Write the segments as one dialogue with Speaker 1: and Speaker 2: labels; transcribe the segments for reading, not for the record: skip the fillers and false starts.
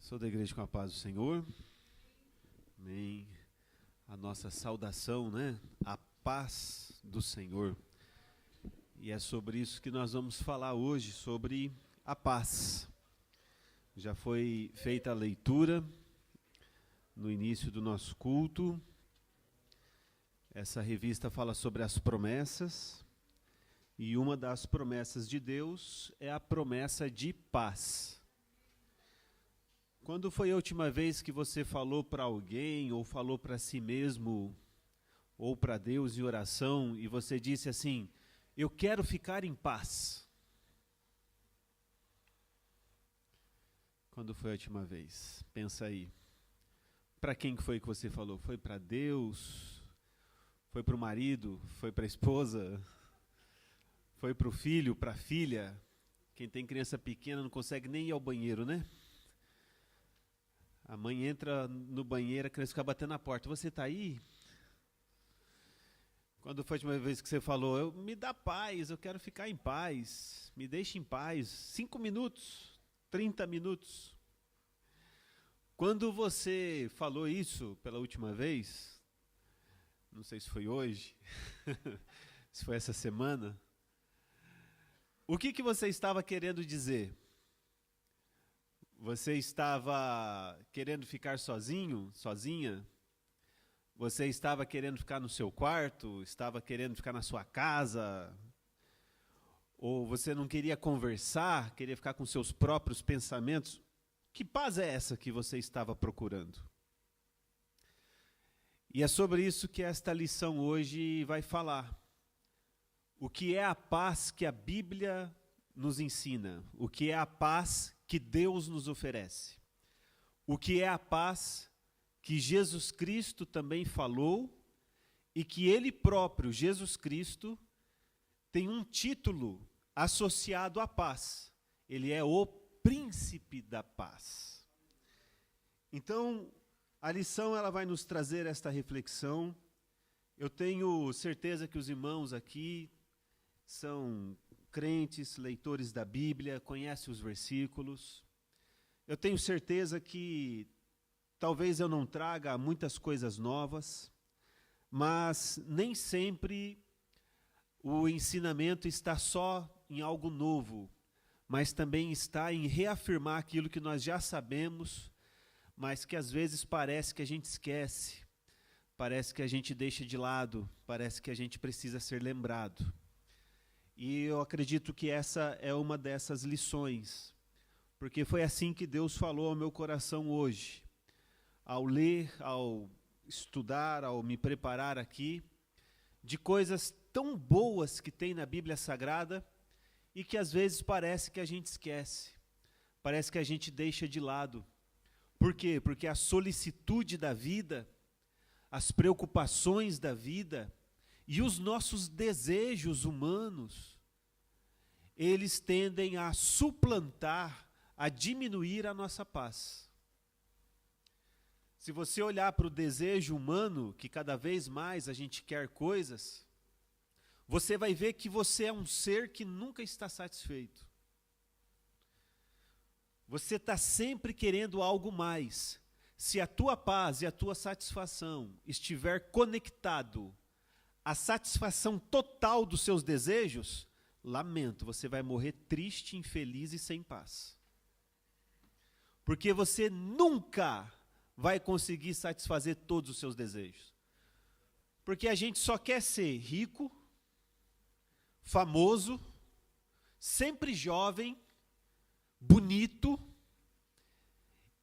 Speaker 1: Sou da Igreja com a Paz do Senhor. Amém. A nossa saudação, né? A paz do Senhor. E é sobre isso que nós vamos falar hoje, sobre a paz. Já foi feita a leitura no início do nosso culto. Essa revista fala sobre as promessas. E uma das promessas de Deus é a promessa de paz. Quando foi a última vez que você falou para alguém, ou falou para si mesmo, ou para Deus em oração, e você disse assim: eu quero ficar em paz? Quando foi a última vez? Pensa aí. Para quem que foi que você falou? Foi para Deus? Foi para o marido? Foi para a esposa? Foi para o filho, para a filha? Quem tem criança pequena não consegue nem ir ao banheiro, né? A mãe entra no banheiro, a criança fica batendo na porta. Você está aí? Quando foi a última vez que você falou: me dá paz, eu quero ficar em paz, me deixe em paz, 5 minutos, 30 minutos. Quando você falou isso pela última vez, não sei se foi hoje, se foi essa semana, o que você estava querendo dizer? Você estava querendo ficar sozinho, sozinha? Você estava querendo ficar no seu quarto? Estava querendo ficar na sua casa? Ou você não queria conversar, queria ficar com seus próprios pensamentos? Que paz é essa que você estava procurando? E é sobre isso que esta lição hoje vai falar. O que é a paz que a Bíblia nos ensina? O que é a paz que Deus nos oferece? O que é a paz que Jesus Cristo também falou e que Ele próprio, Jesus Cristo, tem um título associado à paz. Ele é o príncipe da paz. Então, a lição ela vai nos trazer esta reflexão. Eu tenho certeza que os irmãos aqui são crentes, leitores da Bíblia, conhecem os versículos. Eu tenho certeza que talvez eu não traga muitas coisas novas, mas nem sempre o ensinamento está só em algo novo, mas também está em reafirmar aquilo que nós já sabemos, mas que às vezes parece que a gente esquece, parece que a gente deixa de lado, parece que a gente precisa ser lembrado. E eu acredito que essa é uma dessas lições, porque foi assim que Deus falou ao meu coração hoje. Ao ler, ao estudar, ao me preparar aqui, de coisas tão boas que tem na Bíblia Sagrada e que às vezes parece que a gente esquece, parece que a gente deixa de lado. Por quê? Porque a solicitude da vida, as preocupações da vida e os nossos desejos humanos, eles tendem a suplantar, a diminuir a nossa paz. Se você olhar para o desejo humano, que cada vez mais a gente quer coisas, você vai ver que você é um ser que nunca está satisfeito. Você está sempre querendo algo mais. Se a tua paz e a tua satisfação estiver conectado à satisfação total dos seus desejos, lamento, você vai morrer triste, infeliz e sem paz. Porque você nunca vai conseguir satisfazer todos os seus desejos. Porque a gente só quer ser rico, famoso, sempre jovem, bonito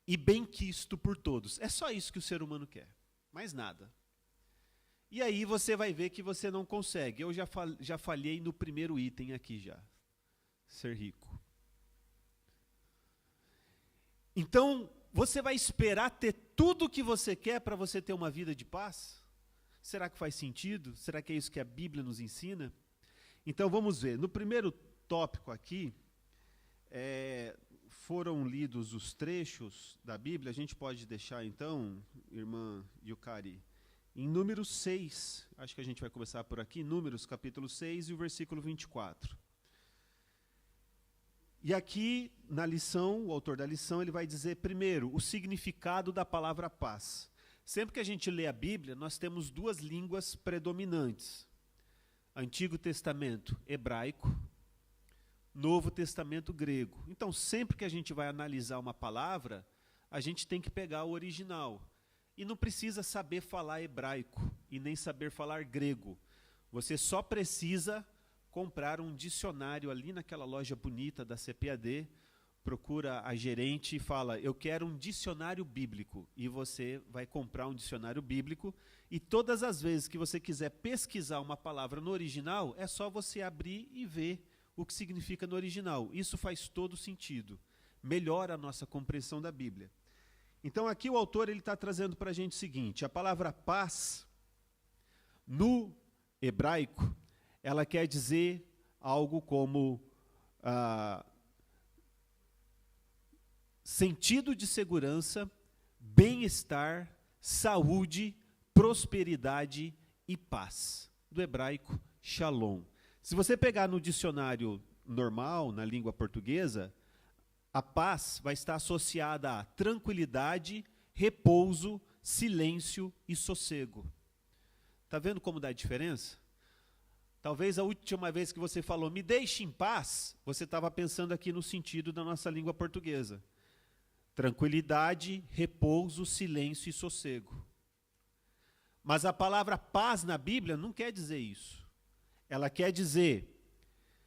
Speaker 1: e benquisto por todos. É só isso que o ser humano quer, mais nada. E aí você vai ver que você não consegue. Eu já falhei no primeiro item aqui já, ser rico. Então, você vai esperar ter tudo o que você quer para você ter uma vida de paz? Será que faz sentido? Será que é isso que a Bíblia nos ensina? Então vamos ver. No primeiro tópico aqui, foram lidos os trechos da Bíblia. A gente pode deixar então, irmã Yukari, em Números 6, acho que a gente vai começar por aqui, Números capítulo 6 e o versículo 24. E aqui, na lição, o autor da lição, ele vai dizer, primeiro, o significado da palavra paz. Sempre que a gente lê a Bíblia, nós temos duas línguas predominantes. Antigo Testamento hebraico, Novo Testamento grego. Então, sempre que a gente vai analisar uma palavra, a gente tem que pegar o original. E não precisa saber falar hebraico e nem saber falar grego. Você só precisa comprar um dicionário ali naquela loja bonita da CPAD, procura a gerente e fala, eu quero um dicionário bíblico. E você vai comprar um dicionário bíblico e todas as vezes que você quiser pesquisar uma palavra no original, é só você abrir e ver o que significa no original. Isso faz todo sentido. Melhora a nossa compreensão da Bíblia. Então aqui o autor está trazendo para a gente o seguinte, a palavra paz, no hebraico, ela quer dizer algo como sentido de segurança, bem-estar, saúde, prosperidade e paz. Do hebraico, shalom. Se você pegar no dicionário normal, na língua portuguesa, a paz vai estar associada a tranquilidade, repouso, silêncio e sossego. Está vendo como dá diferença? Talvez a última vez que você falou, me deixe em paz, você estava pensando aqui no sentido da nossa língua portuguesa. Tranquilidade, repouso, silêncio e sossego. Mas a palavra paz na Bíblia não quer dizer isso. Ela quer dizer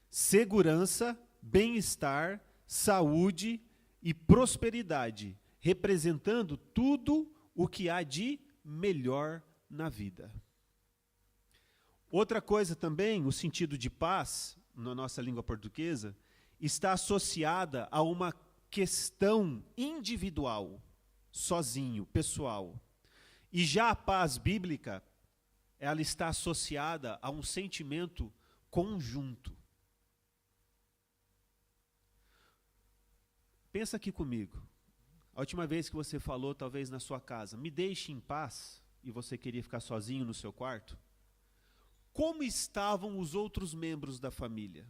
Speaker 1: segurança, bem-estar, saúde e prosperidade, representando tudo o que há de melhor na vida. Outra coisa também, o sentido de paz, na nossa língua portuguesa, está associada a uma questão individual, sozinho, pessoal. E já a paz bíblica, ela está associada a um sentimento conjunto. Pensa aqui comigo. A última vez que você falou, talvez na sua casa, me deixe em paz, e você queria ficar sozinho no seu quarto, como estavam os outros membros da família?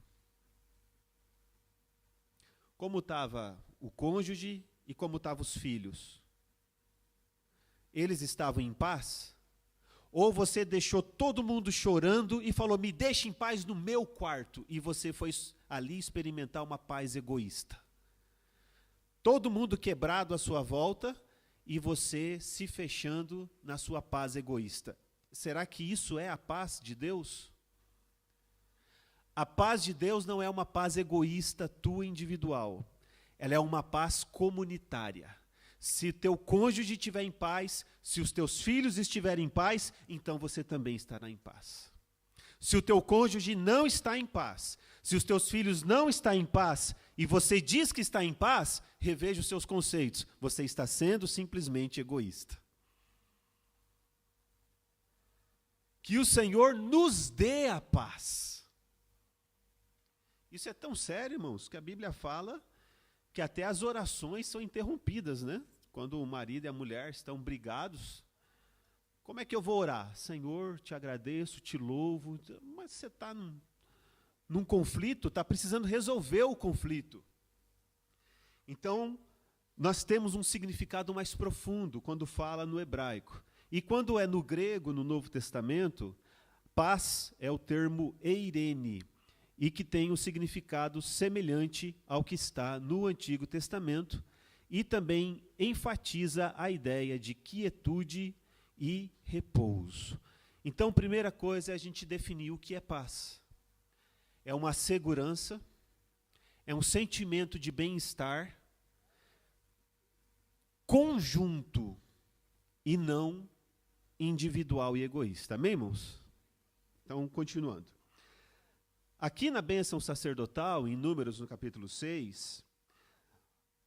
Speaker 1: Como estava o cônjuge e como estavam os filhos? Eles estavam em paz? Ou você deixou todo mundo chorando e falou, me deixe em paz no meu quarto, e você foi ali experimentar uma paz egoísta? Todo mundo quebrado à sua volta e você se fechando na sua paz egoísta. Será que isso é a paz de Deus? A paz de Deus não é uma paz egoísta, tua individual. Ela é uma paz comunitária. Se teu cônjuge estiver em paz, se os teus filhos estiverem em paz, então você também estará em paz. Se o teu cônjuge não está em paz, se os teus filhos não estão em paz, e você diz que está em paz, reveja os seus conceitos. Você está sendo simplesmente egoísta. Que o Senhor nos dê a paz. Isso é tão sério, irmãos, que a Bíblia fala que até as orações são interrompidas, né? Quando o marido e a mulher estão brigados, como é que eu vou orar? Senhor, te agradeço, te louvo, mas você está num conflito, está precisando resolver o conflito. Então, nós temos um significado mais profundo quando fala no hebraico. E quando é no grego, no Novo Testamento, paz é o termo eirene, e que tem um significado semelhante ao que está no Antigo Testamento, e também enfatiza a ideia de quietude e repouso. Então, primeira coisa é a gente definir o que é paz. É uma segurança, é um sentimento de bem-estar conjunto e não individual e egoísta. Amém, irmãos? Então, continuando. Aqui na bênção sacerdotal, em Números, no capítulo 6,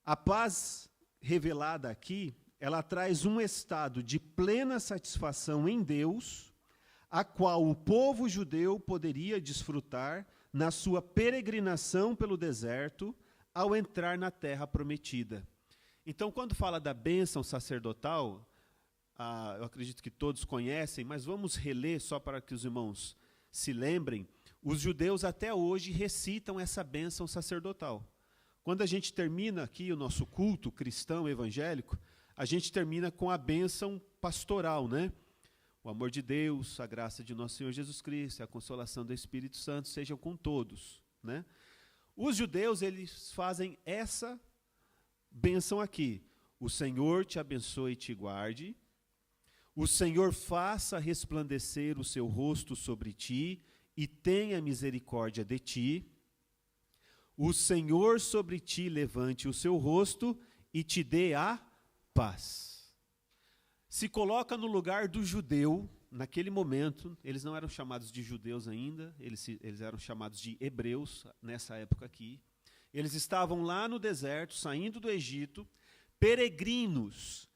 Speaker 1: a paz revelada aqui, ela traz um estado de plena satisfação em Deus, a qual o povo judeu poderia desfrutar na sua peregrinação pelo deserto, ao entrar na terra prometida. Então, quando fala da bênção sacerdotal, eu acredito que todos conhecem, mas vamos reler só para que os irmãos se lembrem. Os judeus até hoje recitam essa bênção sacerdotal. Quando a gente termina aqui o nosso culto cristão evangélico, a gente termina com a bênção pastoral, né? O amor de Deus, a graça de nosso Senhor Jesus Cristo, a consolação do Espírito Santo sejam com todos, né? Os judeus, eles fazem essa bênção aqui. O Senhor te abençoe e te guarde. O Senhor faça resplandecer o seu rosto sobre ti e tenha misericórdia de ti. O Senhor sobre ti levante o seu rosto e te dê a paz. Se coloca no lugar do judeu, naquele momento, eles não eram chamados de judeus ainda, eles eram chamados de hebreus, nessa época aqui. Eles estavam lá no deserto, saindo do Egito, peregrinos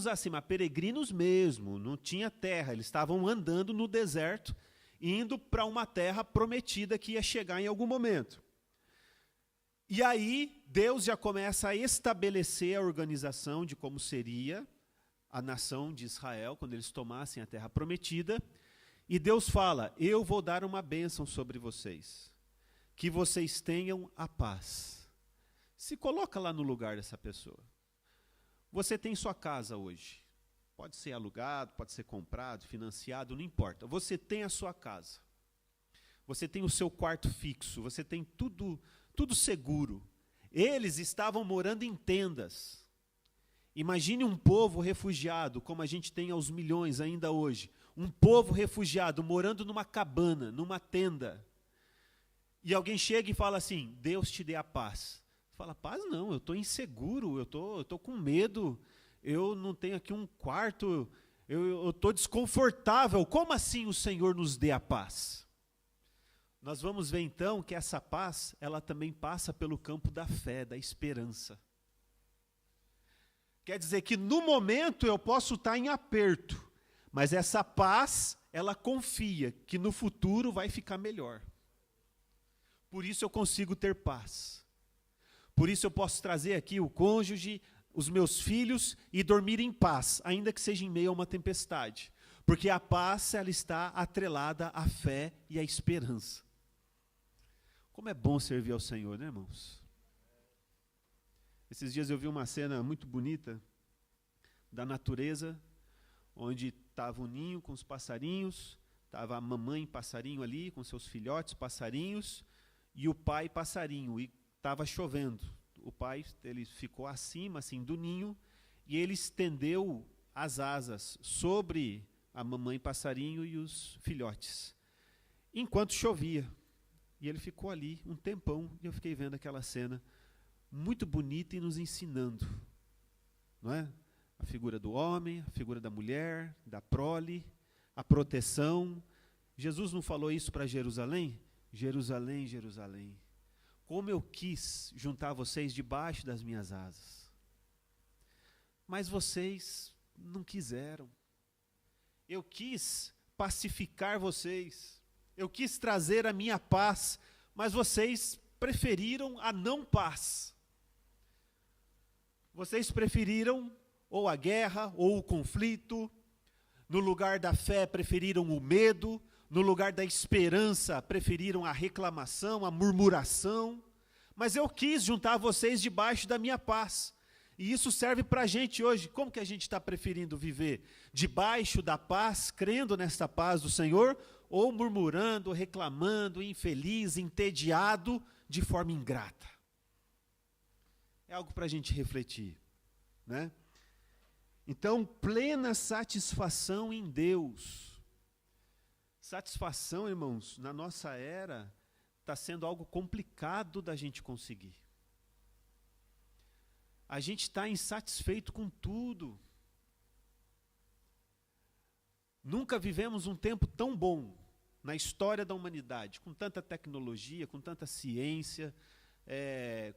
Speaker 1: acima, peregrinos mesmo, não tinha terra, eles estavam andando no deserto, indo para uma terra prometida que ia chegar em algum momento. E aí, Deus já começa a estabelecer a organização de como seria a nação de Israel, quando eles tomassem a terra prometida, e Deus fala, eu vou dar uma bênção sobre vocês, que vocês tenham a paz. Se coloca lá no lugar dessa pessoa. Você tem sua casa hoje, pode ser alugado, pode ser comprado, financiado, não importa. Você tem a sua casa, você tem o seu quarto fixo, você tem tudo seguro. Eles estavam morando em tendas. Imagine um povo refugiado, como a gente tem aos milhões ainda hoje. Um povo refugiado morando numa cabana, numa tenda. E alguém chega e fala assim, Deus te dê a paz. Fala, paz não, eu estou inseguro, eu estou com medo, eu não tenho aqui um quarto, eu estou desconfortável. Como assim o Senhor nos dê a paz? Nós vamos ver então que essa paz, ela também passa pelo campo da fé, da esperança. Quer dizer que no momento eu posso estar em aperto, mas essa paz, ela confia que no futuro vai ficar melhor. Por isso eu consigo ter paz. Por isso eu posso trazer aqui o cônjuge, os meus filhos e dormir em paz, ainda que seja em meio a uma tempestade. Porque a paz, ela está atrelada à fé e à esperança. Como é bom servir ao Senhor, né, irmãos? Esses dias eu vi uma cena muito bonita da natureza, onde estava o ninho com os passarinhos, estava a mamãe passarinho ali com seus filhotes passarinhos e o pai passarinho, e estava chovendo. O pai, ele ficou acima assim do ninho e ele estendeu as asas sobre a mamãe passarinho e os filhotes, enquanto chovia. E ele ficou ali um tempão e eu fiquei vendo aquela cena muito bonita e nos ensinando, não é? A figura do homem, a figura da mulher, da prole, a proteção. Jesus não falou isso para Jerusalém? Jerusalém, Jerusalém, como eu quis juntar vocês debaixo das minhas asas. Mas vocês não quiseram. Eu quis pacificar vocês. Eu quis trazer a minha paz, mas vocês preferiram a não paz. Vocês preferiram ou a guerra, ou o conflito. No lugar da fé, preferiram o medo. No lugar da esperança, preferiram a reclamação, a murmuração. Mas eu quis juntar vocês debaixo da minha paz. E isso serve para a gente hoje. Como que a gente está preferindo viver? Debaixo da paz, crendo nesta paz do Senhor, ou murmurando, reclamando, infeliz, entediado, de forma ingrata? É algo para a gente refletir, né? Então, plena satisfação em Deus. Satisfação, irmãos, na nossa era, está sendo algo complicado da gente conseguir. A gente está insatisfeito com tudo. Nunca vivemos um tempo tão bom na história da humanidade, com tanta tecnologia, com tanta ciência,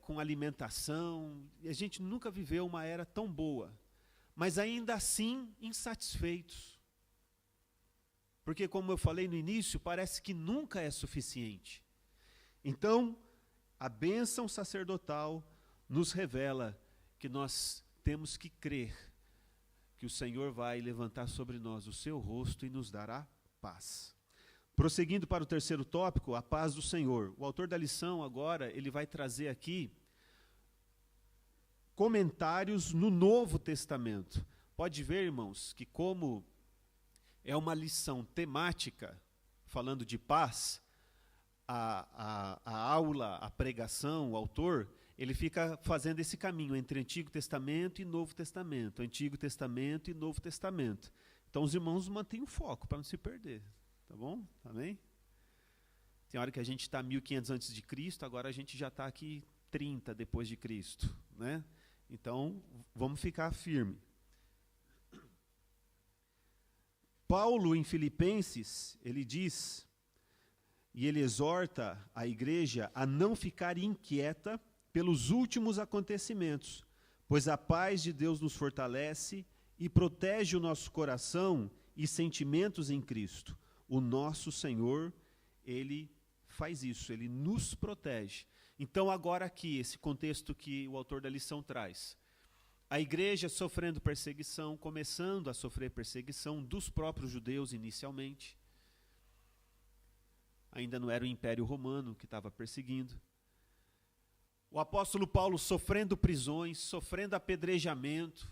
Speaker 1: com alimentação. A gente nunca viveu uma era tão boa, mas ainda assim insatisfeitos. Porque, como eu falei no início, parece que nunca é suficiente. Então, a bênção sacerdotal nos revela que nós temos que crer que o Senhor vai levantar sobre nós o seu rosto e nos dará paz. Prosseguindo para o terceiro tópico, a paz do Senhor. O autor da lição agora, ele vai trazer aqui comentários no Novo Testamento. Pode ver, irmãos, que como é uma lição temática, falando de paz, a aula, a pregação, o autor, ele fica fazendo esse caminho entre Antigo Testamento e Novo Testamento, Antigo Testamento e Novo Testamento. Então os irmãos mantêm o foco para não se perder, tá bom? Amém? Tem hora que a gente está 1500 antes de Cristo, agora a gente já está aqui 30 depois de Cristo, né? Então vamos ficar firme. Paulo em Filipenses, ele diz, e ele exorta a igreja a não ficar inquieta pelos últimos acontecimentos, pois a paz de Deus nos fortalece e protege o nosso coração e sentimentos em Cristo. O nosso Senhor, ele faz isso, ele nos protege. Então agora aqui, esse contexto que o autor da lição traz. A igreja sofrendo perseguição, começando a sofrer perseguição dos próprios judeus inicialmente. Ainda não era o Império Romano que estava perseguindo. O apóstolo Paulo sofrendo prisões, sofrendo apedrejamento.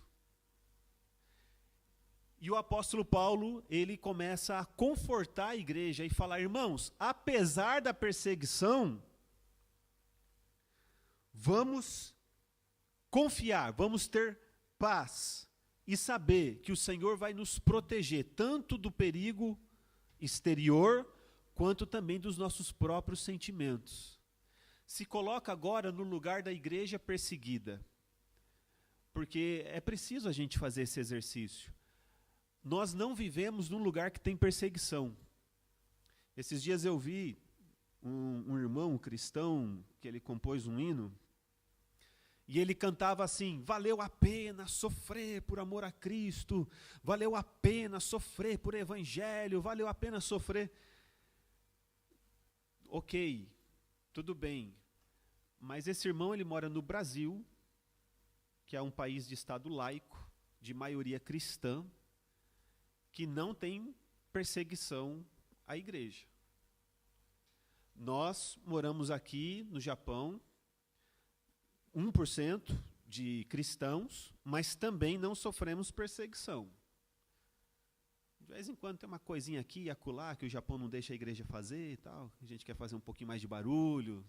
Speaker 1: E o apóstolo Paulo, ele começa a confortar a igreja e falar, irmãos, apesar da perseguição, vamos confiar, vamos ter paz e saber que o Senhor vai nos proteger tanto do perigo exterior, quanto também dos nossos próprios sentimentos. Se coloca agora no lugar da igreja perseguida, porque é preciso a gente fazer esse exercício. Nós não vivemos num lugar que tem perseguição. Esses dias eu vi um irmão, um cristão, que ele compôs um hino, e ele cantava assim, valeu a pena sofrer por amor a Cristo, valeu a pena sofrer por evangelho, valeu a pena sofrer. Ok, tudo bem, mas esse irmão ele mora no Brasil, que é um país de estado laico, de maioria cristã, que não tem perseguição à igreja. Nós moramos aqui no Japão, 1% de cristãos, mas também não sofremos perseguição. De vez em quando tem uma coisinha aqui e acolá que o Japão não deixa a igreja fazer e tal. A gente quer fazer um pouquinho mais de barulho.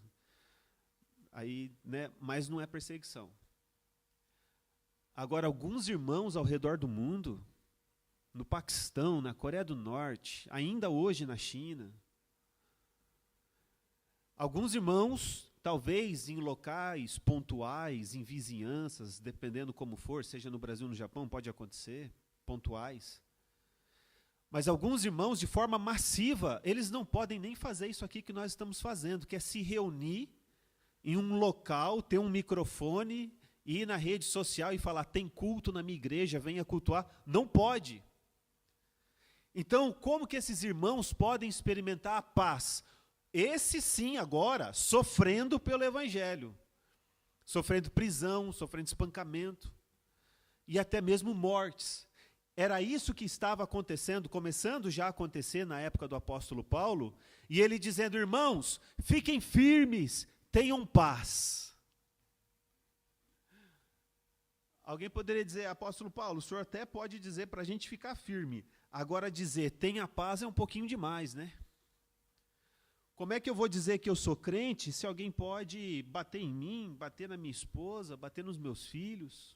Speaker 1: Aí, né, mas não é perseguição. Agora, alguns irmãos ao redor do mundo, no Paquistão, na Coreia do Norte, ainda hoje na China, alguns irmãos, talvez em locais pontuais, em vizinhanças, dependendo como for, seja no Brasil ou no Japão, pode acontecer, pontuais. Mas alguns irmãos, de forma massiva, eles não podem nem fazer isso aqui que nós estamos fazendo, que é se reunir em um local, ter um microfone, ir na rede social e falar, tem culto na minha igreja, venha cultuar. Não pode. Então, como que esses irmãos podem experimentar a paz? Esse sim, agora, sofrendo pelo evangelho. Sofrendo prisão, sofrendo espancamento. E até mesmo mortes. Era isso que estava acontecendo, começando já a acontecer na época do apóstolo Paulo, e ele dizendo, irmãos, fiquem firmes, tenham paz. Alguém poderia dizer, apóstolo Paulo, o senhor até pode dizer para a gente ficar firme, agora dizer, tenha paz é um pouquinho demais, né? Como é que eu vou dizer que eu sou crente se alguém pode bater em mim, bater na minha esposa, bater nos meus filhos?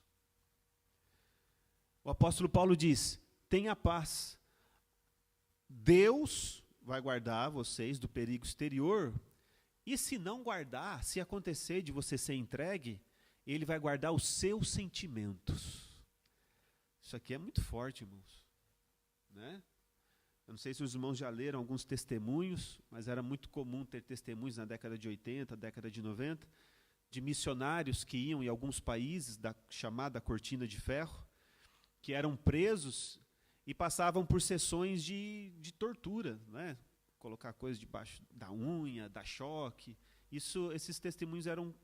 Speaker 1: O apóstolo Paulo diz, tenha paz. Deus vai guardar vocês do perigo exterior, e se não guardar, se acontecer de você ser entregue, ele vai guardar os seus sentimentos. Isso aqui é muito forte, irmãos. Né? Eu não sei se os irmãos já leram alguns testemunhos, mas era muito comum ter testemunhos na década de 80, década de 90, de missionários que iam em alguns países da chamada Cortina de Ferro, que eram presos e passavam por sessões de tortura, né? Colocar coisas debaixo da unha, dar choque. Esses testemunhos eram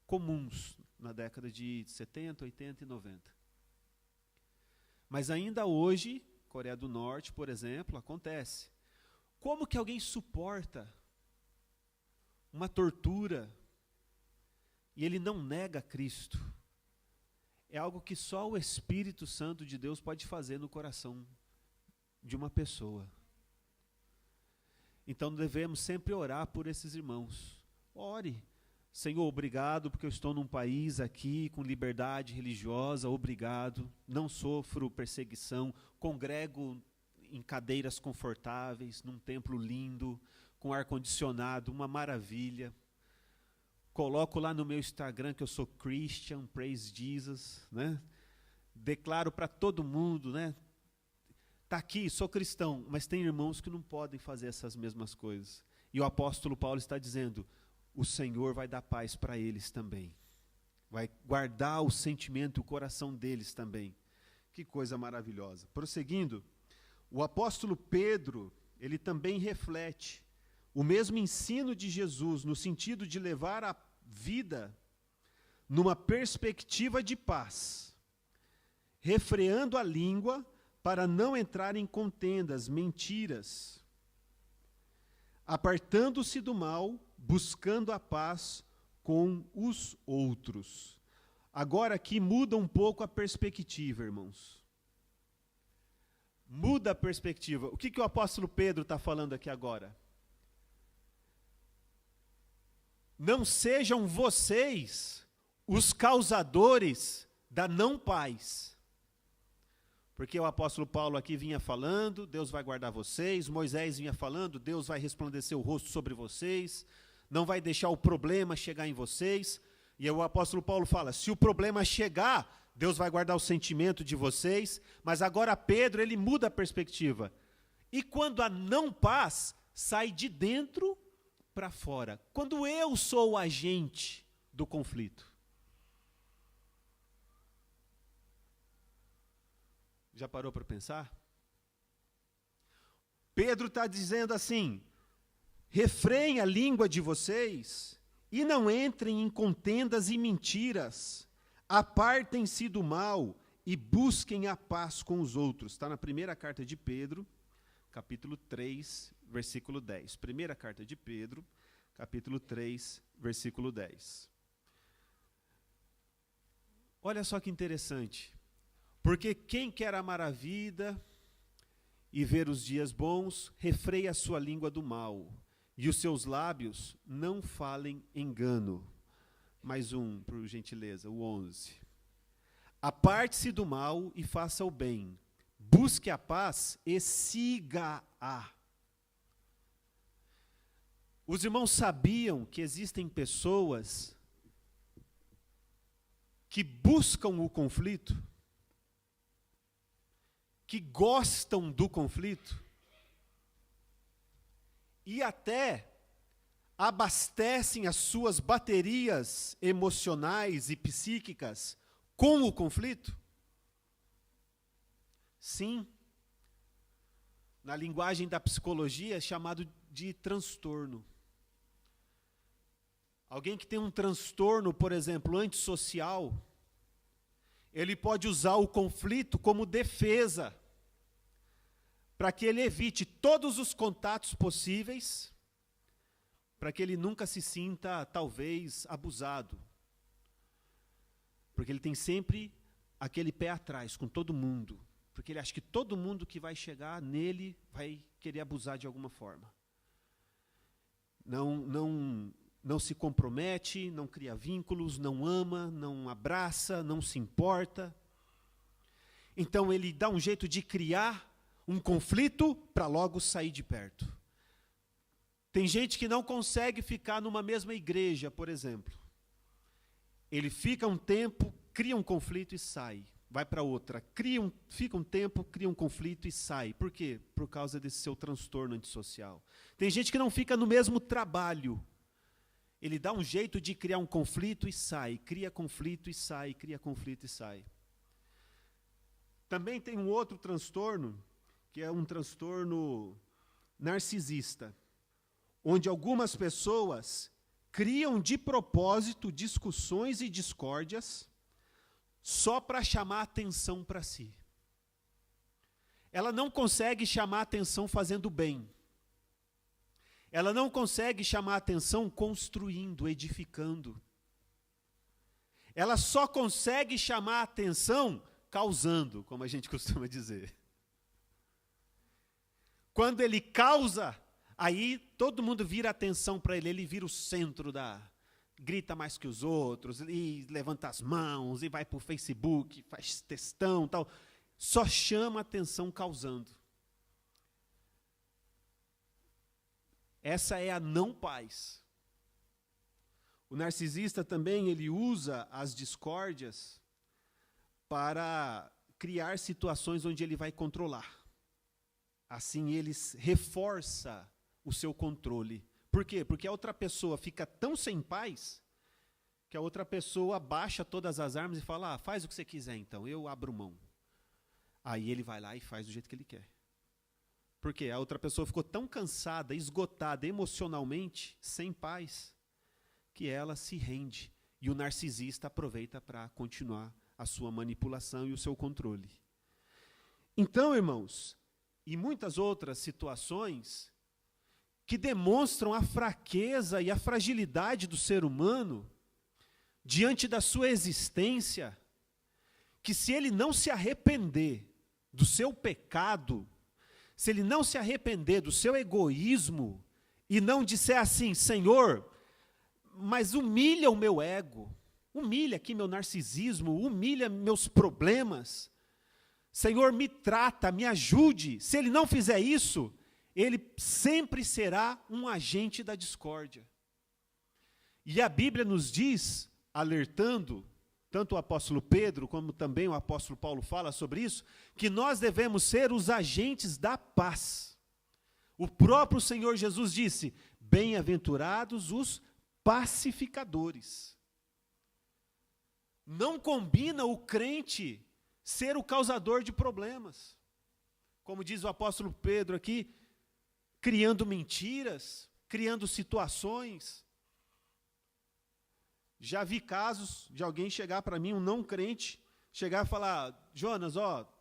Speaker 1: comuns na década de 70, 80 e 90. Mas ainda hoje, Coreia do Norte, por exemplo, acontece. Como que alguém suporta uma tortura e ele não nega Cristo? é algo que só o Espírito Santo de Deus pode fazer no coração de uma pessoa. Então devemos sempre orar por esses irmãos. Ore. Senhor, obrigado porque eu estou num país aqui com liberdade religiosa, obrigado. Não sofro perseguição, congrego em cadeiras confortáveis, num templo lindo, com ar-condicionado, uma maravilha. Coloco lá no meu Instagram que eu sou Christian, praise Jesus, né? Declaro para todo mundo, né? Tá aqui, sou cristão, mas tem irmãos que não podem fazer essas mesmas coisas. E o apóstolo Paulo está dizendo, o Senhor vai dar paz para eles também. Vai guardar o sentimento, o coração deles também. Que coisa maravilhosa. Prosseguindo, o apóstolo Pedro, ele também reflete o mesmo ensino de Jesus, no sentido de levar a vida numa perspectiva de paz, refreando a língua para não entrar em contendas, mentiras, apartando-se do mal, buscando a paz com os outros. Agora aqui muda um pouco a perspectiva, irmãos. Muda a perspectiva. O que o apóstolo Pedro está falando aqui agora? Não sejam vocês os causadores da não paz. Porque o apóstolo Paulo aqui vinha falando, Deus vai guardar vocês, Moisés vinha falando, Deus vai resplandecer o rosto sobre vocês, não vai deixar o problema chegar em vocês. E o apóstolo Paulo fala, se o problema chegar, Deus vai guardar o sentimento de vocês. Mas agora Pedro, ele muda a perspectiva. E quando a não paz sai de dentro para fora, quando eu sou o agente do conflito. Já parou para pensar? Pedro está dizendo assim, refreiem a língua de vocês e não entrem em contendas e mentiras, apartem-se do mal e busquem a paz com os outros. Está na primeira carta de Pedro, capítulo 3, versículo 10. Primeira carta de Pedro, capítulo 3, versículo 10. Olha só que interessante. Porque quem quer amar a vida e ver os dias bons, refreia a sua língua do mal, e os seus lábios não falem engano. Mais um, por gentileza, o 11. Aparte-se do mal e faça o bem. Busque a paz e siga-a. Os irmãos sabiam que existem pessoas que buscam o conflito, que gostam do conflito e até abastecem as suas baterias emocionais e psíquicas com o conflito? Sim. Na linguagem da psicologia é chamado de transtorno. Alguém que tem um transtorno, por exemplo, antissocial, ele pode usar o conflito como defesa, para que ele evite todos os contatos possíveis, para que ele nunca se sinta, talvez, abusado. Porque ele tem sempre aquele pé atrás com todo mundo, porque ele acha que todo mundo que vai chegar nele vai querer abusar de alguma forma. Não se compromete, não cria vínculos, não ama, não abraça, não se importa. Então ele dá um jeito de criar um conflito para logo sair de perto. Tem gente que não consegue ficar numa mesma igreja, por exemplo. Ele fica um tempo, cria um conflito e sai. Vai para outra, fica um tempo, cria um conflito e sai. Por quê? Por causa desse seu transtorno antissocial. Tem gente que não fica no mesmo trabalho. Ele dá um jeito de criar um conflito e sai. Cria conflito e sai, cria conflito e sai. Também tem um outro transtorno, que é um transtorno narcisista, onde algumas pessoas criam de propósito discussões e discórdias só para chamar atenção para si. Ela não consegue chamar atenção fazendo bem. Ela não consegue chamar atenção construindo, edificando. ela só consegue chamar a atenção causando, como a gente costuma dizer. Quando ele causa, aí todo mundo vira atenção para ele vira o centro grita mais que os outros, e levanta as mãos, e vai para o Facebook, faz textão, tal. Só chama a atenção causando. Essa é a não paz. O narcisista também, ele usa as discórdias para criar situações onde ele vai controlar. Assim, ele reforça o seu controle. Por quê? Porque a outra pessoa fica tão sem paz que a outra pessoa baixa todas as armas e fala, faz o que você quiser então, eu abro mão. Aí ele vai lá e faz do jeito que ele quer. Por quê? A outra pessoa ficou tão cansada, esgotada emocionalmente, sem paz, que ela se rende. E o narcisista aproveita para continuar a sua manipulação e o seu controle. Então, irmãos, e muitas outras situações que demonstram a fraqueza e a fragilidade do ser humano diante da sua existência, que se ele não se arrepender do seu pecado, se ele não se arrepender do seu egoísmo e não disser assim, Senhor, mas humilha o meu ego, humilha aqui meu narcisismo, humilha meus problemas, Senhor, me trata, me ajude. Se ele não fizer isso, ele sempre será um agente da discórdia. E a Bíblia nos diz, alertando, tanto o apóstolo Pedro, como também o apóstolo Paulo fala sobre isso, que nós devemos ser os agentes da paz. O próprio Senhor Jesus disse, bem-aventurados os pacificadores. Não combina o crente ser o causador de problemas. Como diz o apóstolo Pedro aqui, criando mentiras, criando situações. Já vi casos de alguém chegar para mim, um não crente, chegar e falar, Jonas,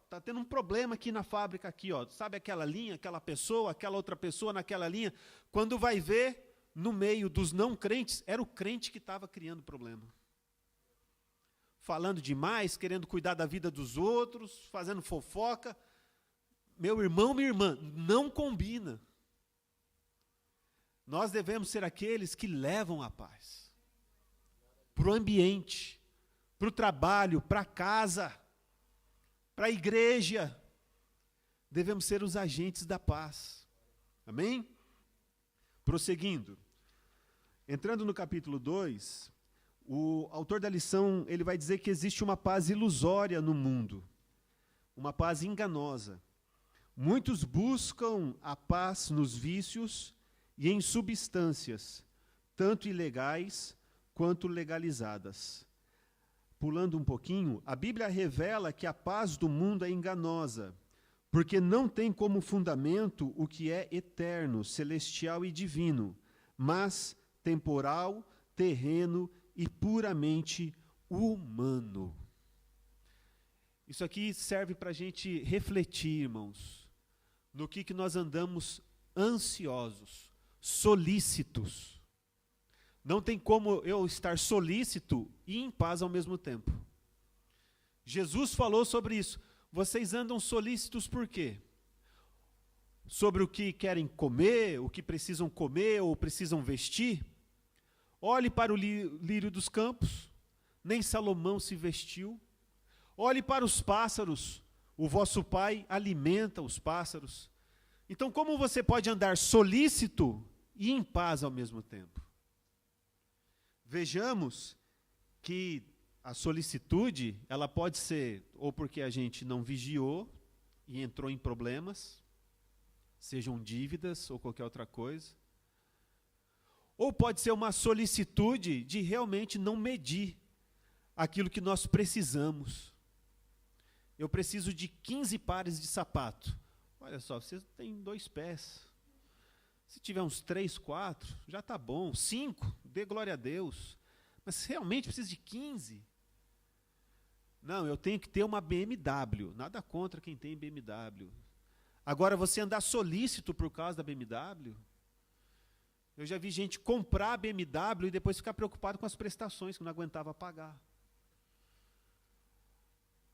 Speaker 1: está tendo um problema aqui na fábrica, aqui, sabe aquela linha, aquela pessoa, aquela outra pessoa naquela linha? Quando vai ver, no meio dos não crentes, era o crente que estava criando problema. Falando demais, querendo cuidar da vida dos outros, fazendo fofoca. Meu irmão, minha irmã, não combina. Nós devemos ser aqueles que levam a paz para o ambiente, para o trabalho, para a casa, para a igreja. Devemos ser os agentes da paz. Amém? Prosseguindo. Entrando no capítulo 2, o autor da lição, ele vai dizer que existe uma paz ilusória no mundo, uma paz enganosa. Muitos buscam a paz nos vícios e em substâncias, tanto ilegais quanto legalizadas. Pulando um pouquinho, a Bíblia revela que a paz do mundo é enganosa, porque não tem como fundamento o que é eterno, celestial e divino, mas temporal, terreno e puramente humano. Isso aqui serve para a gente refletir, irmãos, no que nós andamos ansiosos, solícitos. Não tem como eu estar solícito e em paz ao mesmo tempo. Jesus falou sobre isso. Vocês andam solícitos por quê? Sobre o que querem comer, o que precisam comer ou precisam vestir? Olhe para o lírio dos campos, nem Salomão se vestiu. Olhe para os pássaros, o vosso Pai alimenta os pássaros. Então, como você pode andar solícito e em paz ao mesmo tempo? Vejamos que a solicitude, ela pode ser ou porque a gente não vigiou e entrou em problemas, sejam dívidas ou qualquer outra coisa, ou pode ser uma solicitude de realmente não medir aquilo que nós precisamos. Eu preciso de 15 pares de sapato. Olha só, você tem 2 pés. Se tiver uns 3, 4, já está bom. 5, dê glória a Deus. Mas realmente precisa de 15? Não, eu tenho que ter uma BMW. Nada contra quem tem BMW. Agora, você andar solícito por causa da BMW? Eu já vi gente comprar a BMW e depois ficar preocupado com as prestações, que não aguentava pagar.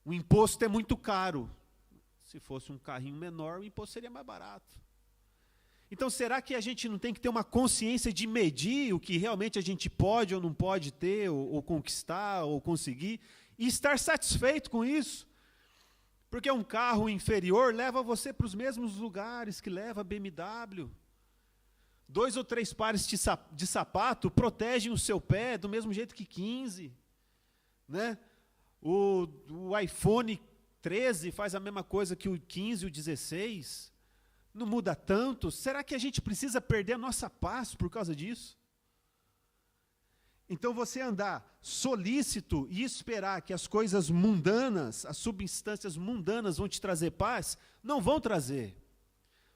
Speaker 1: O imposto é muito caro. Se fosse um carrinho menor, o imposto seria mais barato. Então, será que a gente não tem que ter uma consciência de medir o que realmente a gente pode ou não pode ter, ou conquistar, ou conseguir, e estar satisfeito com isso? Porque um carro inferior leva você para os mesmos lugares que leva a BMW. 2 ou 3 pares de sapato protegem o seu pé do mesmo jeito que 15. Né? O iPhone 13 faz a mesma coisa que o 15 e o 16. Não muda tanto. Será que a gente precisa perder a nossa paz por causa disso? Então, você andar solícito e esperar que as coisas mundanas, as substâncias mundanas vão te trazer paz, não vão trazer.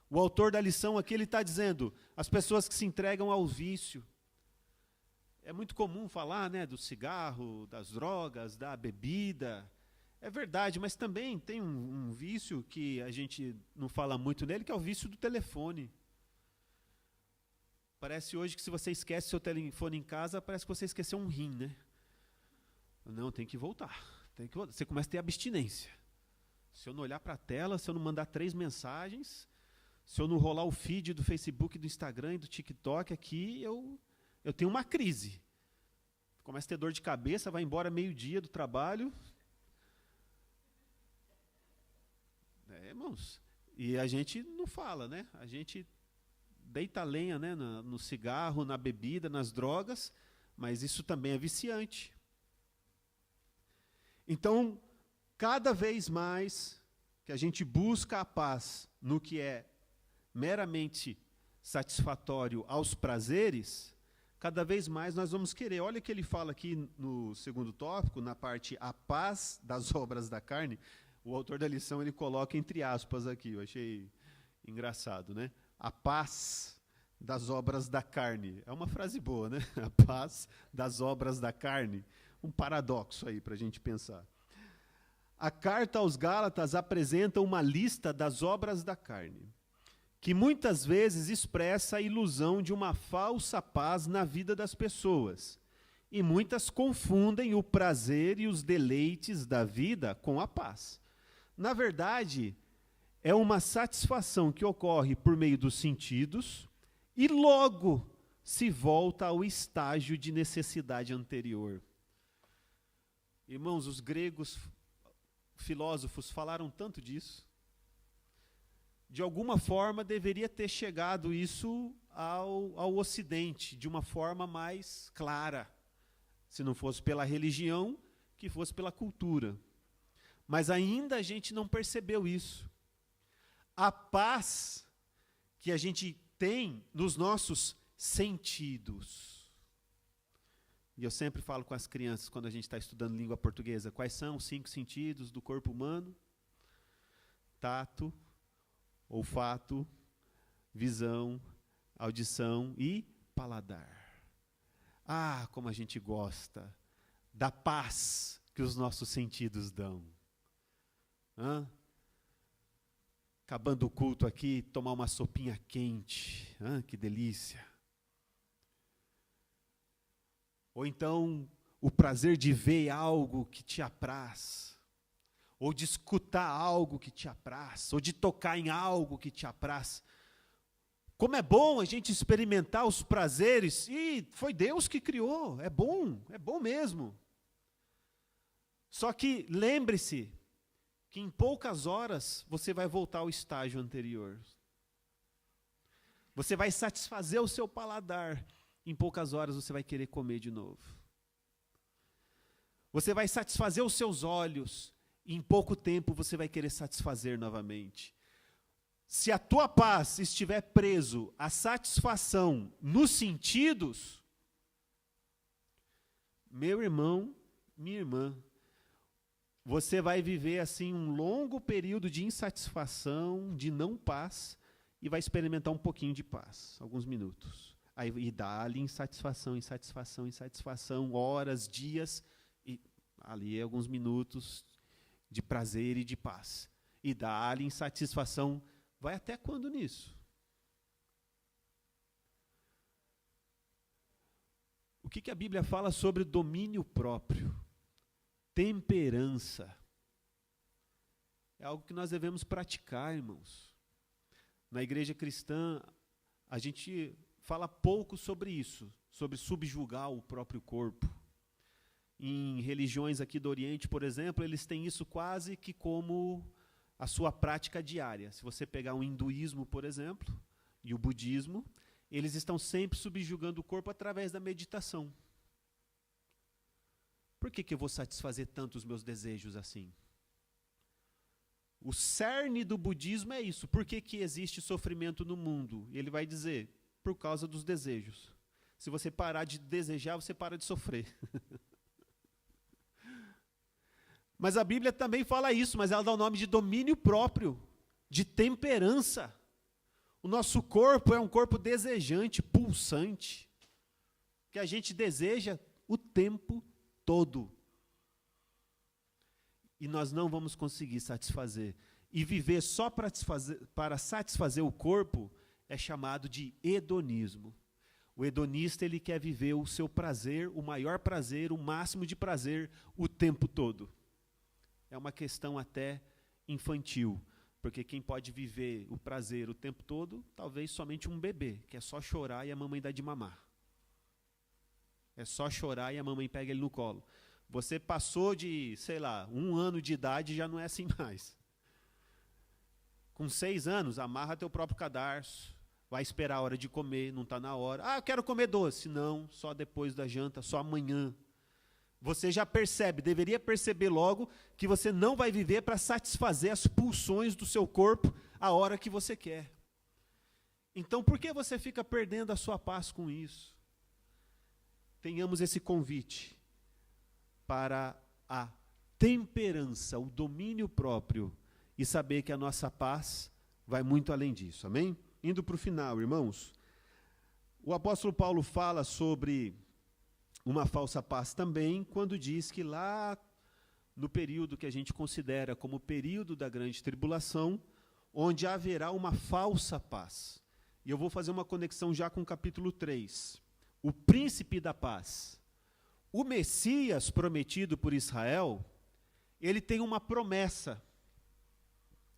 Speaker 1: O autor da lição aqui, ele está dizendo, as pessoas que se entregam ao vício. É muito comum falar, né, do cigarro, das drogas, da bebida. É verdade, mas também tem um vício que a gente não fala muito nele, que é o vício do telefone. Parece hoje que se você esquece seu telefone em casa, parece que você esqueceu um rim, né? Não, tem que voltar. Você começa a ter abstinência. Se eu não olhar para a tela, se eu não mandar 3 mensagens, se eu não rolar o feed do Facebook, do Instagram e do TikTok aqui, eu tenho uma crise. Começa a ter dor de cabeça, vai embora meio-dia do trabalho. Irmãos, e a gente não fala, né? A gente deita a lenha, né, no cigarro, na bebida, nas drogas, mas isso também é viciante. Então, cada vez mais que a gente busca a paz no que é meramente satisfatório aos prazeres, cada vez mais nós vamos querer. Olha o que ele fala aqui no segundo tópico, na parte a paz das obras da carne. O autor da lição, ele coloca entre aspas aqui, eu achei engraçado, né? A paz das obras da carne. É uma frase boa, né? A paz das obras da carne. Um paradoxo aí para a gente pensar. A carta aos Gálatas apresenta uma lista das obras da carne, que muitas vezes expressa a ilusão de uma falsa paz na vida das pessoas. E muitas confundem o prazer e os deleites da vida com a paz. Na verdade, é uma satisfação que ocorre por meio dos sentidos e logo se volta ao estágio de necessidade anterior. Irmãos, os gregos filósofos falaram tanto disso. De alguma forma deveria ter chegado isso ao Ocidente, de uma forma mais clara. Se não fosse pela religião, que fosse pela cultura. Mas ainda a gente não percebeu isso. A paz que a gente tem nos nossos sentidos. E eu sempre falo com as crianças, quando a gente está estudando língua portuguesa, quais são os 5 sentidos do corpo humano? Tato, olfato, visão, audição e paladar. Ah, como a gente gosta da paz que os nossos sentidos dão. Acabando o culto aqui, tomar uma sopinha quente. Que delícia. Ou então, o prazer de ver algo que te apraz. Ou de escutar algo que te apraz. Ou de tocar em algo que te apraz. Como é bom a gente experimentar os prazeres. E foi Deus que criou. É bom mesmo. Só que lembre-se que em poucas horas você vai voltar ao estágio anterior. Você vai satisfazer o seu paladar. Em poucas horas você vai querer comer de novo. Você vai satisfazer os seus olhos. E em pouco tempo você vai querer satisfazer novamente. Se a tua paz estiver preso à satisfação nos sentidos, meu irmão, minha irmã, você vai viver assim um longo período de insatisfação, de não paz, e vai experimentar um pouquinho de paz, alguns minutos. Aí, e dá-lhe insatisfação, horas, dias, e ali alguns minutos de prazer e de paz. E dá-lhe insatisfação, vai até quando nisso? O que a Bíblia fala sobre domínio próprio? Temperança. É algo que nós devemos praticar, irmãos. Na igreja cristã, a gente fala pouco sobre isso, sobre subjugar o próprio corpo. Em religiões aqui do Oriente, por exemplo, eles têm isso quase que como a sua prática diária. Se você pegar o hinduísmo, por exemplo, e o budismo, eles estão sempre subjugando o corpo através da meditação. Por que eu vou satisfazer tanto os meus desejos assim? O cerne do budismo é isso. Por que existe sofrimento no mundo? E ele vai dizer, por causa dos desejos. Se você parar de desejar, você para de sofrer. Mas a Bíblia também fala isso, mas ela dá o nome de domínio próprio, de temperança. O nosso corpo é um corpo desejante, pulsante, que a gente deseja o tempo todo. E nós não vamos conseguir satisfazer. E viver só para satisfazer o corpo é chamado de hedonismo. O hedonista, ele quer viver o seu prazer, o maior prazer, o máximo de prazer, o tempo todo. É uma questão até infantil, porque quem pode viver o prazer o tempo todo, talvez somente um bebê, que é só chorar e a mamãe dá de mamar. É só chorar e a mamãe pega ele no colo. Você passou de, 1 ano de idade, já não é assim mais. Com 6 anos, amarra teu próprio cadarço, vai esperar a hora de comer, não está na hora. Ah, eu quero comer doce. Não, só depois da janta, só amanhã. Você já percebe, deveria perceber logo, que você não vai viver para satisfazer as pulsões do seu corpo a hora que você quer. Então, por que você fica perdendo a sua paz com isso? Tenhamos esse convite para a temperança, o domínio próprio, e saber que a nossa paz vai muito além disso, amém? Indo para o final, irmãos, o apóstolo Paulo fala sobre uma falsa paz também, quando diz que lá no período que a gente considera como o período da grande tribulação, onde haverá uma falsa paz. E eu vou fazer uma conexão já com o capítulo 3. O príncipe da paz. O Messias prometido por Israel, ele tem uma promessa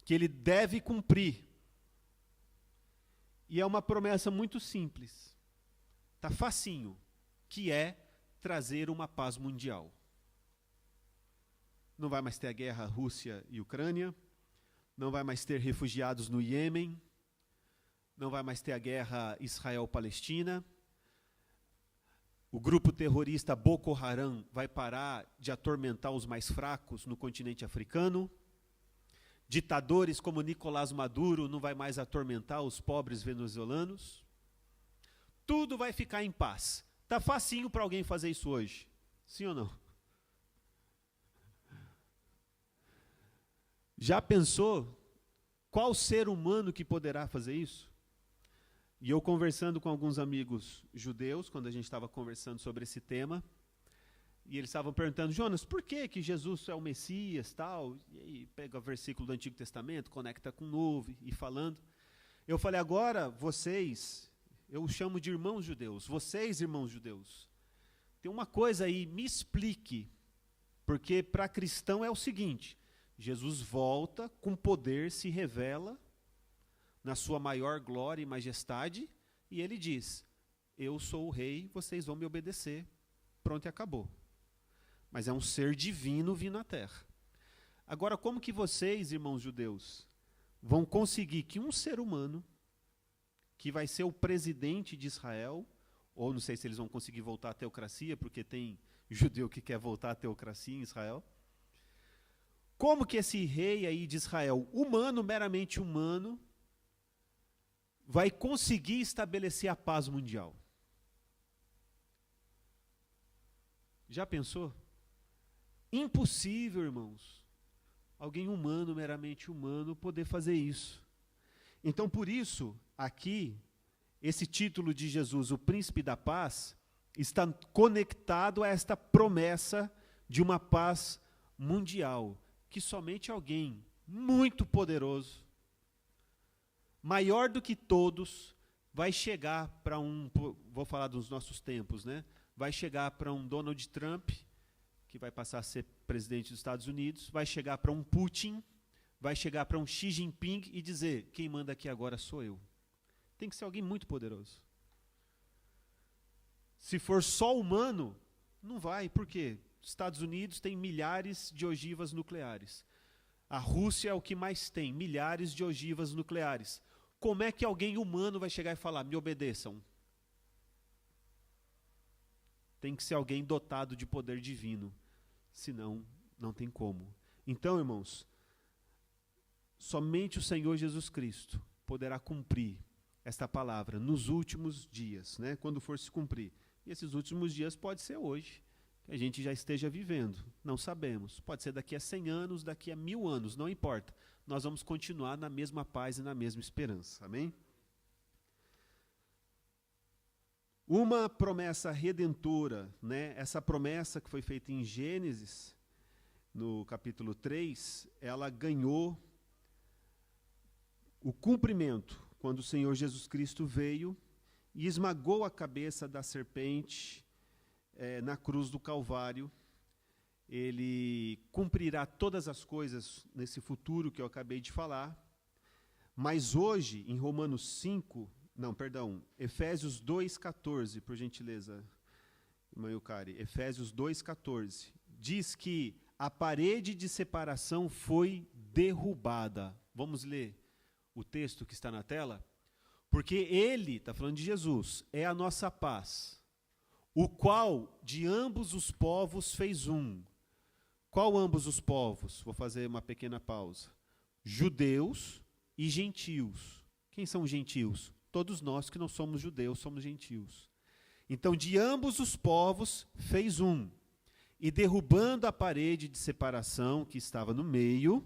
Speaker 1: que ele deve cumprir. E é uma promessa muito simples. Está facinho, que é trazer uma paz mundial. Não vai mais ter a guerra Rússia e Ucrânia, não vai mais ter refugiados no Iêmen, não vai mais ter a guerra Israel-Palestina, o grupo terrorista Boko Haram vai parar de atormentar os mais fracos no continente africano, ditadores como Nicolás Maduro não vai mais atormentar os pobres venezuelanos, tudo vai ficar em paz. Está facinho para alguém fazer isso hoje, sim ou não? Já pensou qual ser humano que poderá fazer isso? E eu conversando com alguns amigos judeus, quando a gente estava conversando sobre esse tema, e eles estavam perguntando, Jonas, por que Jesus é o Messias, tal? E aí pega o versículo do Antigo Testamento, conecta com o Novo, e falando. Eu falei, agora vocês, eu os chamo de irmãos judeus, vocês irmãos judeus, tem uma coisa aí, me explique, porque para cristão é o seguinte, Jesus volta, com poder se revela, na sua maior glória e majestade, e ele diz, eu sou o rei, vocês vão me obedecer, pronto e acabou. Mas é um ser divino vindo à terra. Agora, como que vocês, irmãos judeus, vão conseguir que um ser humano, que vai ser o presidente de Israel, ou não sei se eles vão conseguir voltar à teocracia, porque tem judeu que quer voltar à teocracia em Israel, como que esse rei aí de Israel, humano, meramente humano, vai conseguir estabelecer a paz mundial? Já pensou? Impossível, irmãos. Alguém humano, meramente humano, poder fazer isso. Então, por isso, aqui, esse título de Jesus, o Príncipe da Paz, está conectado a esta promessa de uma paz mundial, que somente alguém muito poderoso, maior do que todos, vai chegar para vou falar dos nossos tempos, né? Vai chegar para um Donald Trump, que vai passar a ser presidente dos Estados Unidos, vai chegar para um Putin, vai chegar para um Xi Jinping e dizer: quem manda aqui agora sou eu. Tem que ser alguém muito poderoso. Se for só humano, não vai. Por quê? Os Estados Unidos têm milhares de ogivas nucleares. A Rússia é o que mais tem, milhares de ogivas nucleares. Como é que alguém humano vai chegar e falar: me obedeçam? Tem que ser alguém dotado de poder divino. Senão, não tem como. Então, irmãos, somente o Senhor Jesus Cristo poderá cumprir esta palavra nos últimos dias, né, quando for se cumprir. E esses últimos dias pode ser hoje, que a gente já esteja vivendo, não sabemos. Pode ser daqui a 100 anos, daqui a 1000 anos, não importa. Nós vamos continuar na mesma paz e na mesma esperança. Amém? Uma promessa redentora, né, essa promessa que foi feita em Gênesis, no capítulo 3, ela ganhou o cumprimento quando o Senhor Jesus Cristo veio e esmagou a cabeça da serpente na cruz do Calvário. Ele cumprirá todas as coisas nesse futuro que eu acabei de falar. Mas hoje, em Efésios 2,14, por gentileza, irmã Eucari, Efésios 2,14, diz que a parede de separação foi derrubada. Vamos ler o texto que está na tela? Porque ele, está falando de Jesus, é a nossa paz, o qual de ambos os povos fez um. Qual ambos os povos? Vou fazer uma pequena pausa. Judeus e gentios. Quem são gentios? Todos nós que não somos judeus somos gentios. Então, de ambos os povos fez um. E derrubando a parede de separação que estava no meio,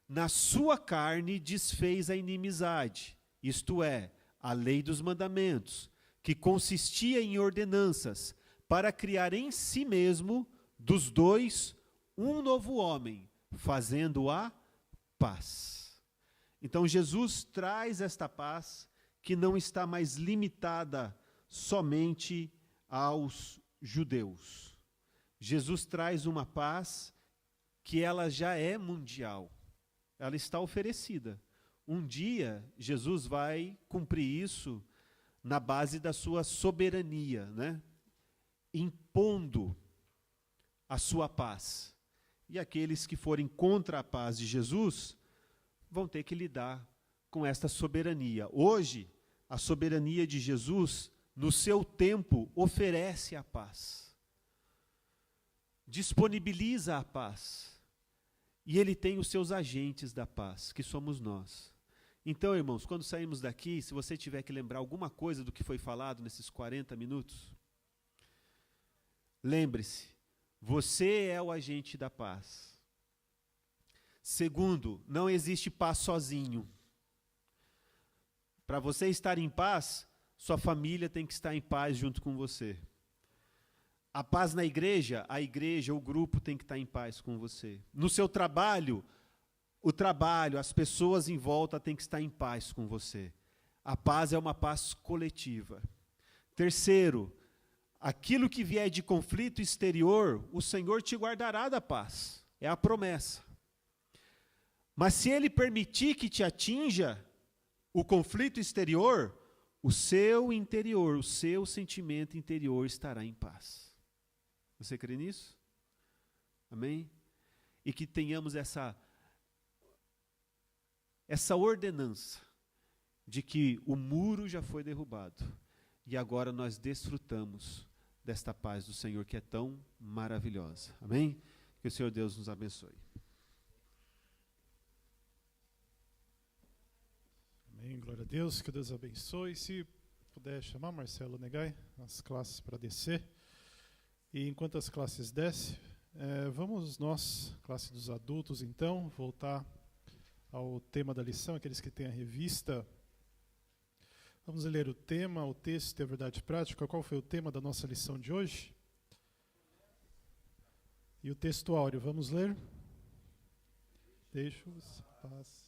Speaker 1: na sua carne desfez a inimizade, isto é, a lei dos mandamentos, que consistia em ordenanças, para criar em si mesmo dos dois um novo homem, fazendo a paz. Então Jesus traz esta paz que não está mais limitada somente aos judeus. Jesus traz uma paz que ela já é mundial. Ela está oferecida. Um dia, Jesus vai cumprir isso na base da sua soberania, né? Impondo a sua paz. E aqueles que forem contra a paz de Jesus vão ter que lidar com esta soberania. Hoje, a soberania de Jesus, no seu tempo, oferece a paz. Disponibiliza a paz. E ele tem os seus agentes da paz, que somos nós. Então, irmãos, quando saímos daqui, se você tiver que lembrar alguma coisa do que foi falado nesses 40 minutos, lembre-se, você é o agente da paz. Segundo, não existe paz sozinho. Para você estar em paz, sua família tem que estar em paz junto com você. A paz na igreja, o grupo tem que estar em paz com você. No seu trabalho, o trabalho, as pessoas em volta têm que estar em paz com você. A paz é uma paz coletiva. Terceiro, aquilo que vier de conflito exterior, o Senhor te guardará da paz. É a promessa. Mas se Ele permitir que te atinja o conflito exterior, o seu interior, o seu sentimento interior estará em paz. Você crê nisso? Amém? E que tenhamos essa ordenança de que o muro já foi derrubado e agora nós desfrutamos desta paz do Senhor que é tão maravilhosa. Amém? Que o Senhor Deus nos abençoe.
Speaker 2: Amém, glória a Deus, que Deus abençoe. Se puder chamar Marcelo Negai, as classes para descer. E enquanto as classes descem, vamos nós, classe dos adultos, então, voltar ao tema da lição, aqueles que têm a revista. Vamos ler o tema, o texto e a verdade prática. Qual foi o tema da nossa lição de hoje? E o texto áureo, vamos ler? Deixo-vos paz.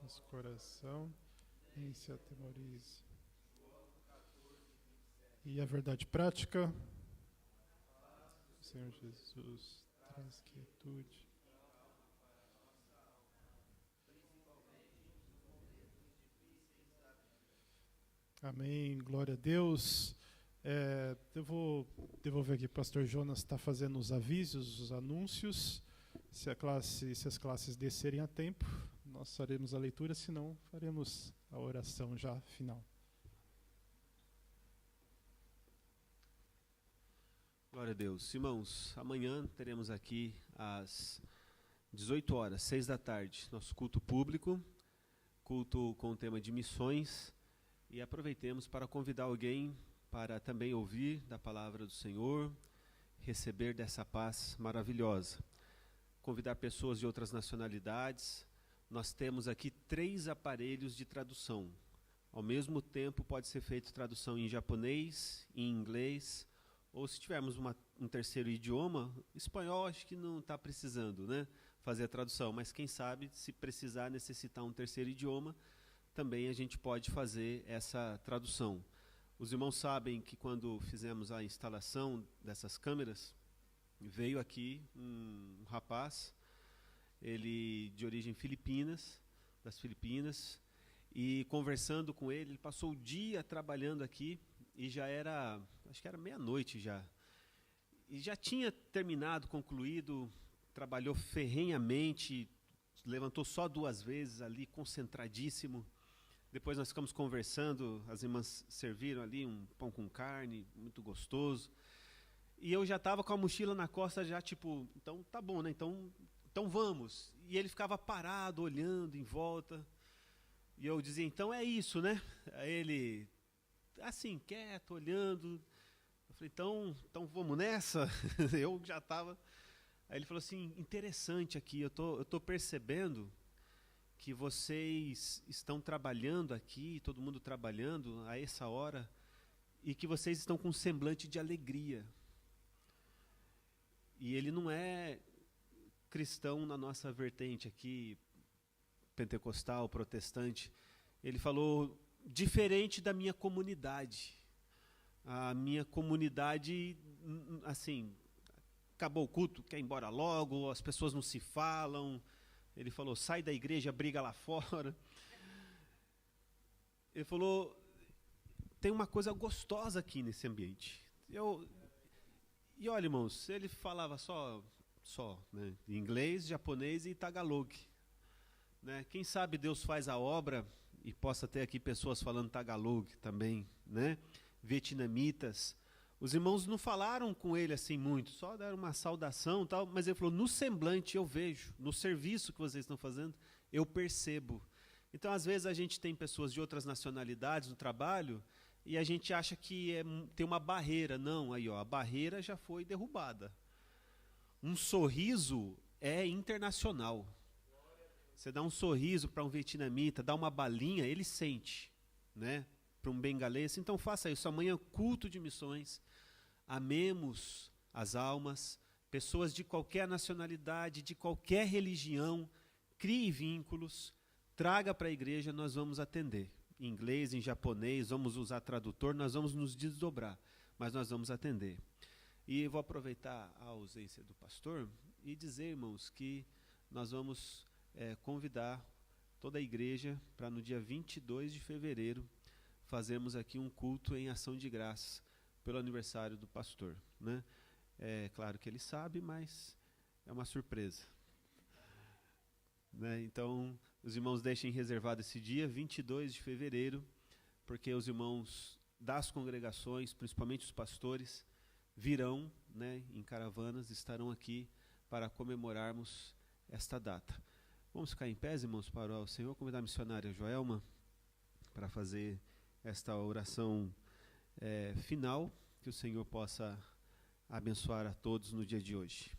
Speaker 2: Nosso coração, nem se atemorize. E a verdade prática? Senhor Jesus, traz quietude. Amém, glória a Deus. Eu vou devolver aqui, o pastor Jonas está fazendo os avisos, os anúncios. Se as classes descerem a tempo, nós faremos a leitura, senão faremos a oração já final.
Speaker 1: Glória a Deus. Irmãos, amanhã teremos aqui às 18 horas, 6 da tarde, nosso culto público, culto com o tema de missões, e aproveitemos para convidar alguém para também ouvir da palavra do Senhor, receber dessa paz maravilhosa. Convidar pessoas de outras nacionalidades. Nós temos aqui 3 aparelhos de tradução. Ao mesmo tempo pode ser feita tradução em japonês, em inglês, ou se tivermos um terceiro idioma, espanhol acho que não está precisando, né, fazer a tradução, mas quem sabe, se precisar necessitar um terceiro idioma, também a gente pode fazer essa tradução. Os irmãos sabem que quando fizemos a instalação dessas câmeras, veio aqui um rapaz, ele de origem das Filipinas, e conversando com ele passou o dia trabalhando aqui, e já era, acho que era meia-noite já, e já tinha terminado, concluído, trabalhou ferrenhamente, levantou só 2 vezes ali, concentradíssimo. Depois nós ficamos conversando, as irmãs serviram ali um pão com carne, muito gostoso. E eu já estava com a mochila na costa, já tipo, então tá bom, né? Então vamos. E ele ficava parado, olhando em volta. E eu dizia, então é isso, né? Aí ele, assim, quieto, olhando. Eu falei, então vamos nessa? Eu já estava. Aí ele falou assim, interessante aqui, eu tô percebendo que vocês estão trabalhando aqui, todo mundo trabalhando a essa hora, e que vocês estão com um semblante de alegria. E ele não é cristão na nossa vertente aqui, pentecostal, protestante. Ele falou, diferente da minha comunidade. A minha comunidade, assim, acabou o culto, quer ir embora logo, as pessoas não se falam. Ele falou, sai da igreja, briga lá fora. Ele falou, tem uma coisa gostosa aqui nesse ambiente. E olha, irmãos, ele falava só né, inglês, japonês e tagalog. Né? Quem sabe Deus faz a obra e possa ter aqui pessoas falando tagalog também, né? Vietnamitas. Os irmãos não falaram com ele assim muito, só deram uma saudação e tal, mas ele falou, no semblante eu vejo, no serviço que vocês estão fazendo, eu percebo. Então, às vezes, a gente tem pessoas de outras nacionalidades no trabalho e a gente acha que tem uma barreira. Não, aí ó, a barreira já foi derrubada. Um sorriso é internacional. Você dá um sorriso para um vietnamita, dá uma balinha, ele sente, né? Para um bengalês. Então faça isso. Amanhã, culto de missões. Amemos as almas, pessoas de qualquer nacionalidade, de qualquer religião, crie vínculos, traga para a igreja, nós vamos atender. Em inglês, em japonês, vamos usar tradutor, nós vamos nos desdobrar, mas nós vamos atender. E vou aproveitar a ausência do pastor e dizer, irmãos, que nós vamos convidar toda a igreja para no dia 22 de fevereiro fazermos aqui um culto em ação de graças pelo aniversário do pastor. Né? É claro que ele sabe, mas é uma surpresa. Né? Então, os irmãos deixem reservado esse dia, 22 de fevereiro, porque os irmãos das congregações, principalmente os pastores, virão, né, em caravanas, estarão aqui para comemorarmos esta data. Vamos ficar em pé, irmãos, para o Senhor, convidar a missionária Joelma para fazer esta oração final, que o Senhor possa abençoar a todos no dia de hoje.